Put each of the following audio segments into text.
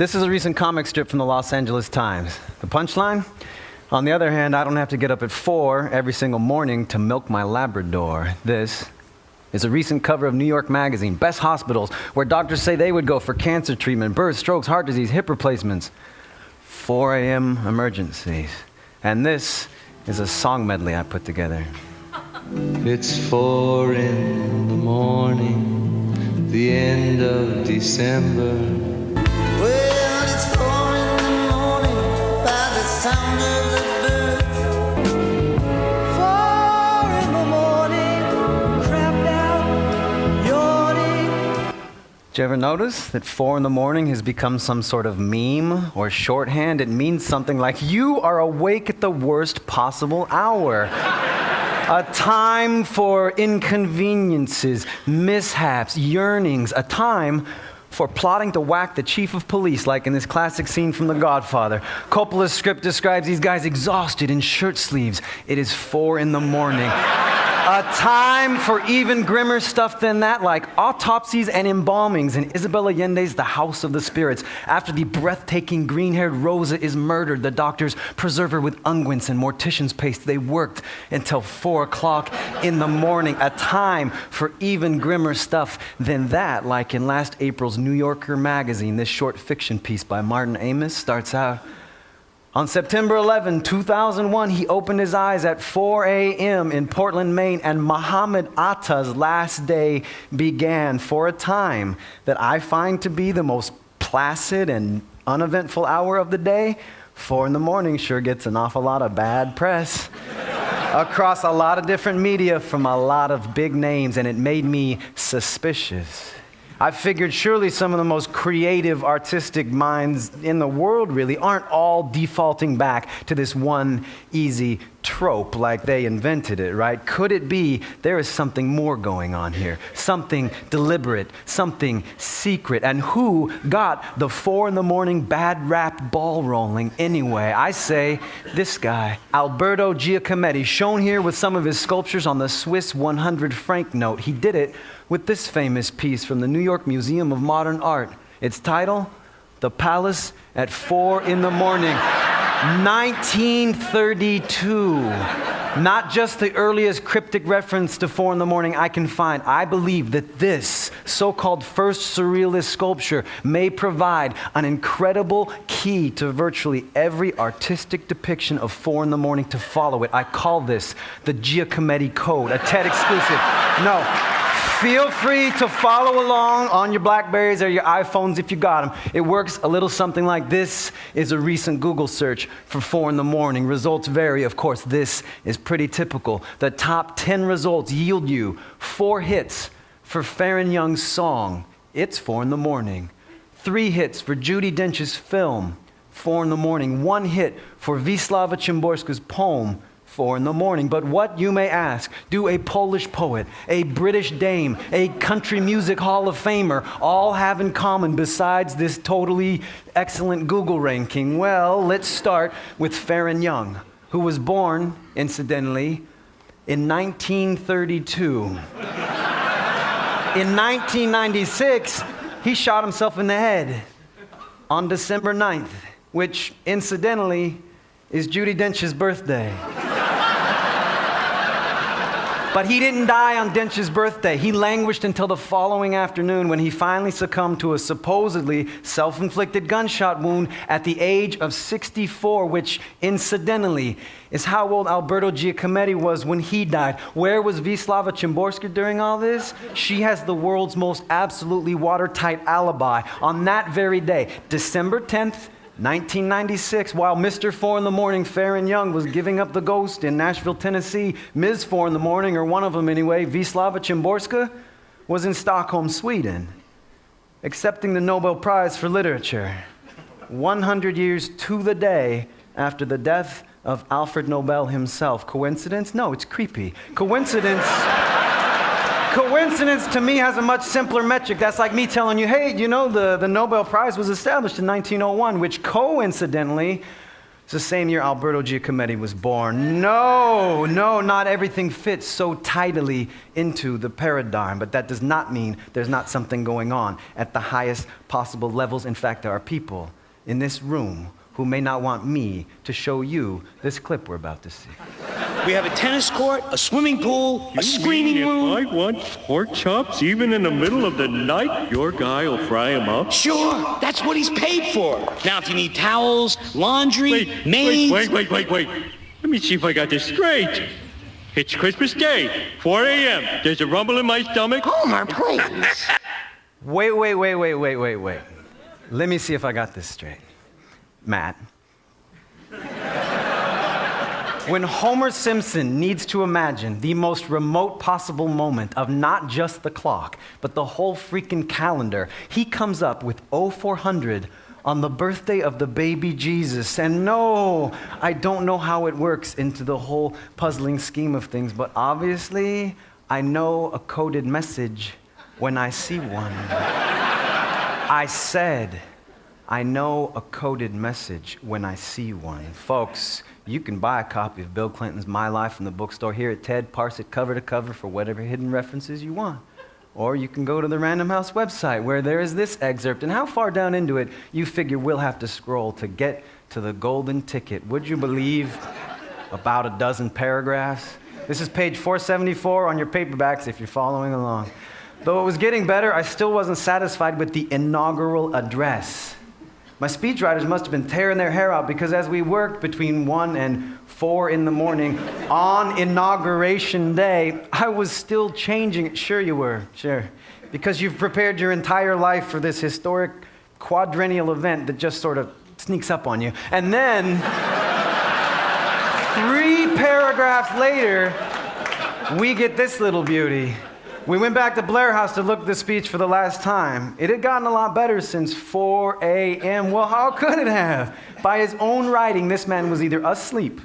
This is a recent comic strip from the Los Angeles Times. The punchline? On the other hand, I don't have to get up at 4 every single morning to milk my Labrador. This is a recent cover of New York Magazine, Best Hospitals, where doctors say they would go for cancer treatment, birth, strokes, heart disease, hip replacements. 4 a.m. emergencies. And this is a song medley I put together. It's 4 in the morning, the end of December. Well, it's 4 in the morning, by the sound of the birds. 4 in the morning, crapped out, yawning. Did you ever notice that 4 in the morning has become some sort of meme or shorthand? It means something like, you are awake at the worst possible hour. A time for inconveniences, mishaps, yearnings, a time for plotting to whack the chief of police, like in this classic scene from The Godfather. Coppola's script describes these guys exhausted in shirt sleeves. It is 4 in the morning. A time for even grimmer stuff than that, like autopsies and embalmings in Isabel Allende's The House of the Spirits. After the breathtaking green-haired Rosa is murdered, the doctors preserve her with unguents and mortician's paste. They worked until 4 o'clock in the morning. A time for even grimmer stuff than that, like in last April's New Yorker magazine. This short fiction piece by Martin Amis starts out, on September 11, 2001, he opened his eyes at 4 a.m. in Portland, Maine, and Muhammad Atta's last day began. For a time that I find to be the most placid and uneventful hour of the day, 4 in the morning sure gets an awful lot of bad press across a lot of different media from a lot of big names, and it made me suspicious. I figured surely some of the most creative, artistic minds in the world really aren't all defaulting back to this one easy trope like they invented it, right? Could it be there is something more going on here? Something deliberate, something secret. And who got the 4 in the morning bad rap ball rolling anyway? I say this guy, Alberto Giacometti, shown here with some of his sculptures on the Swiss 100 franc note. He did it with this famous piece from the New York Museum of Modern Art. Its title, The Palace at 4 in the morning. 1932. Not just the earliest cryptic reference to 4 in the morning I can find. I believe that this so-called first surrealist sculpture may provide an incredible key to virtually every artistic depiction of 4 in the morning to follow it. I call this the Giacometti Code, a TED exclusive. No. Feel free to follow along on your Blackberries or your iPhones if you got them. It works a little something like this. Is a recent Google search for 4 in the morning. Results vary. Of course, this is pretty typical. The top 10 results yield you 4 hits for Farron Young's song, It's 4 in the Morning. 3 hits for Judi Dench's film, 4 in the Morning. 1 hit for Wisława Szymborska's poem, 4 in the morning. But what, you may ask, do a Polish poet, a British dame, a country music Hall of Famer all have in common besides this totally excellent Google ranking? Well, let's start with Farron Young, who was born, incidentally, in 1932. In 1996, he shot himself in the head on December 9th, which, incidentally, is Judi Dench's birthday. But he didn't die on Dench's birthday. He languished until the following afternoon when he finally succumbed to a supposedly self-inflicted gunshot wound at the age of 64, which, incidentally, is how old Alberto Giacometti was when he died. Where was Wisława Szymborska during all this? She has the world's most absolutely watertight alibi. On that very day, December 10th, 1996, while Mr. 4 in the morning, Farron Young, was giving up the ghost in Nashville, Tennessee, Ms. 4 in the morning, or one of them anyway, Wisława Szymborska, was in Stockholm, Sweden, accepting the Nobel Prize for Literature, 100 years to the day after the death of Alfred Nobel himself. Coincidence? No, it's creepy. Coincidence to me has a much simpler metric. That's like me telling you, hey, you know, the Nobel Prize was established in 1901, which coincidentally It's the same year Alberto Giacometti was born. No, not everything fits so tidily into the paradigm, but that does not mean there's not something going on at the highest possible levels. In fact, there are people in this room who may not want me to show you this clip we're about to see. We have a tennis court, a swimming pool, a screening room. If I want pork chops even in the middle of the night, your guy will fry them up? Sure, that's what he's paid for. Now, if you need towels, laundry, maids... Wait. Let me see if I got this straight. It's Christmas Day, 4 a.m. There's a rumble in my stomach. Homer, please. Wait. Let me see if I got this straight. Matt. When Homer Simpson needs to imagine the most remote possible moment of not just the clock, but the whole freaking calendar, he comes up with 0400 on the birthday of the baby Jesus. And no, I don't know how it works into the whole puzzling scheme of things, but obviously, I know a coded message when I see one. I said, I know a coded message when I see one. Folks, you can buy a copy of Bill Clinton's My Life from the bookstore here at TED, parse it cover to cover for whatever hidden references you want. Or you can go to the Random House website where there is this excerpt. And how far down into it you figure we'll have to scroll to get to the golden ticket? Would you believe about a dozen paragraphs? This is page 474 on your paperbacks if you're following along. Though it was getting better, I still wasn't satisfied with the inaugural address. My speechwriters must have been tearing their hair out because as we worked between 1 and 4 in the morning on Inauguration Day, I was still changing it. Sure you were, sure. Because you've prepared your entire life for this historic quadrennial event that just sort of sneaks up on you. And then, 3 paragraphs later, we get this little beauty. We went back to Blair House to look at the speech for the last time. It had gotten a lot better since 4 a.m. Well, how could it have? By his own writing, this man was either asleep,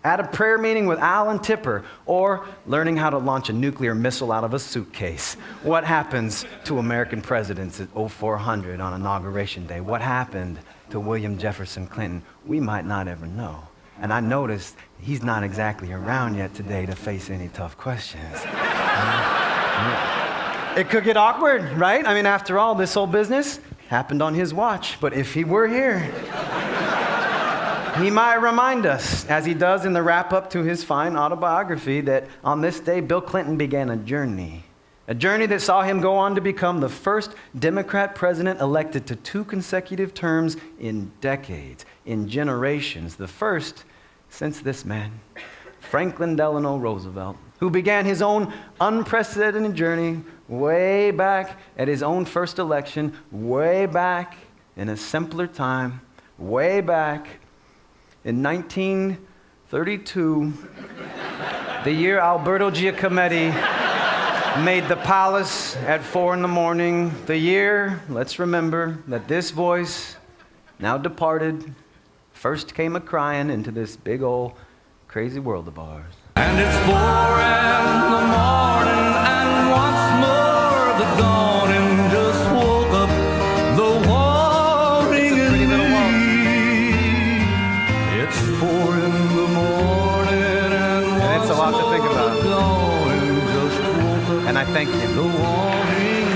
at a prayer meeting with Alan Tipper, or learning how to launch a nuclear missile out of a suitcase. What happens to American presidents at 0400 on Inauguration Day? What happened to William Jefferson Clinton? We might not ever know. And I noticed he's not exactly around yet today to face any tough questions. It could get awkward, right? I mean, after all, this whole business happened on his watch. But if he were here, he might remind us, as he does in the wrap-up to his fine autobiography, that on this day, Bill Clinton began a journey that saw him go on to become the first Democrat president elected to 2 consecutive terms in decades, in generations, the first since this man, Franklin Delano Roosevelt, who began his own unprecedented journey way back at his own first election, way back in a simpler time, way back in 1932, the year Alberto Giacometti made the palace at 4 in the morning, the year, let's remember, that this voice, now departed, first came a-crying into this big old crazy world of ours. And it's 4 in the morning, and once more the dawning just woke up the warning in me. It's 4 in the morning, and it's a lot to think about. the dawning just woke up And I thank you. the warning